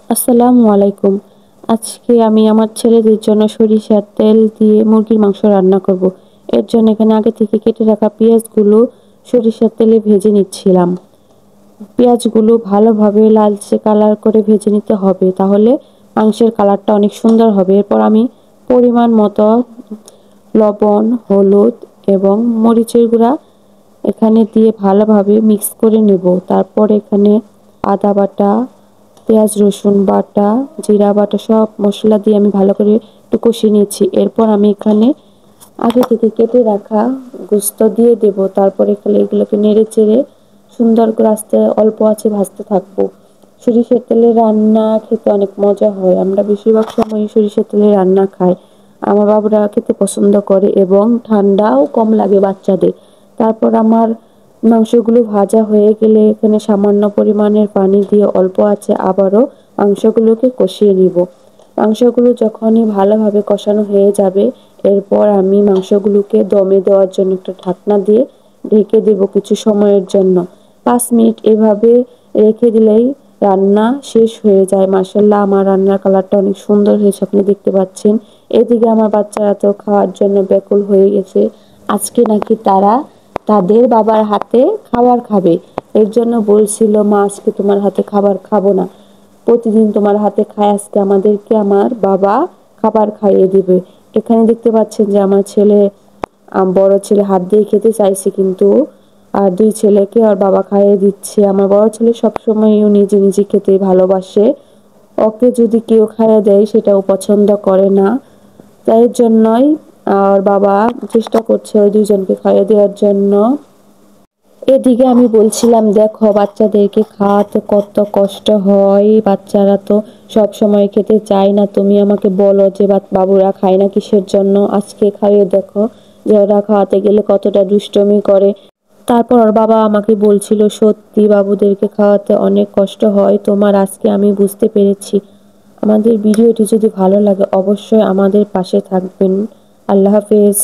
আসসালামু আলাইকুম। আজকে আমি আমার ছেলেদের জন্য সরিষার তেল দিয়ে মুরগির মাংস রান্না করব। এর জন্য এখানে আগে থেকে কেটে রাখা পেঁয়াজগুলো সরিষার তেলে ভেজে নিচ্ছিলাম। পেঁয়াজগুলো ভালোভাবে লালচে কালার করে ভেজে নিতে হবে, তাহলে মাংসের কালারটা অনেক সুন্দর হবে। এরপর আমি পরিমাণ মতো লবণ, হলুদ এবং মরিচের গুঁড়া এখানে দিয়ে ভালোভাবে মিক্স করে নেব। তারপর এখানে আদা বাটা, পেঁয়াজ রসুন বাটা, জিরা বাটা সব মশলা দিয়ে আমি ভালো করে একটু কষিয়ে নিয়েছি। এরপর আমি এখানে আগে থেকে কেটে রাখা গোস্ত দিয়ে দেব। তারপরে এখানে এগুলোকে নেড়ে চেড়ে সুন্দর করে আস্তে অল্প আঁচে ভাজতে থাকবো। সরিষার তেলে রান্না খেতে অনেক মজা হয়। আমরা বেশিরভাগ সময় সরিষার তেলে রান্না খাই। আমার বাবুরা খেতে পছন্দ করে এবং ঠান্ডাও কম লাগে বাচ্চাদের। তারপর আমার মাংসগুলো ভাজা হয়ে গেলে এখানে সামান্য পরিমাণের পানি দিয়ে অল্প আঁচে আবারও মাংসগুলোকে কষিয়ে নিব। মাংসগুলো যখনই ভালোভাবে কষানো হয়ে যাবে, এরপর আমি মাংসগুলোকে দমে দেওয়ার জন্য একটা ঢাকনা দিয়ে ঢেকে দেব কিছু সময়ের জন্য। 5 মিনিট এভাবে রেখে দিলেই রান্না শেষ হয়ে যায়। মাশাআল্লাহ, আমার রান্নার কালারটা অনেক সুন্দর হয়েছে, আপনি দেখতে পাচ্ছেন। এদিকে আমার বাচ্চারা তো খাওয়ার জন্য ব্যাকুল হয়ে গেছে। আজকে নাকি তারা তাদের বাবার হাতে খাবার খাবে। এর জন্য বলছিল, মা আজকে তোমার হাতে খাবার খাবো না, প্রতিদিন তোমার হাতে খায়, আজকে আমাদেরকে আমার বাবা খাবার খাইয়ে দিবে। এখানে দেখতে পাচ্ছেন যে আমার ছেলে, বড় ছেলে হাত দিয়ে খেতে চাইছে, কিন্তু আর দুই ছেলেকে ওর বাবা খাইয়ে দিচ্ছে। আমার বড় ছেলে সবসময় ও নিজে নিজে খেতে ভালোবাসে, ওকে যদি কেউ খাইয়ে দেয় সেটাও পছন্দ করে না। তাই জন্যই আর বাবা চেষ্টা করছে ওই দুইজনকে খাইয়ে দেওয়ার জন্য। এদিকে আমি বলছিলাম, দেখো বাচ্চাদেরকে খাওয়াতে কত কষ্ট হয়, বাচ্চারা তো সব সময় খেতে চায় না। তুমি আমাকে বলো যে বাবুরা খায় না কিসের জন্য, আজকে খাইয়ে দেখো যে ওরা খাওয়াতে গেলে কতটা দুষ্টুমি করে। তারপর ওর বাবা আমাকে বলছিল, সত্যি বাবুদেরকে খাওয়াতে অনেক কষ্ট হয় তোমার, আজকে আমি বুঝতে পেরেছি। আমাদের ভিডিওটি যদি ভালো লাগে অবশ্যই আমাদের পাশে থাকবেন। আল্লাহ হাফেজ।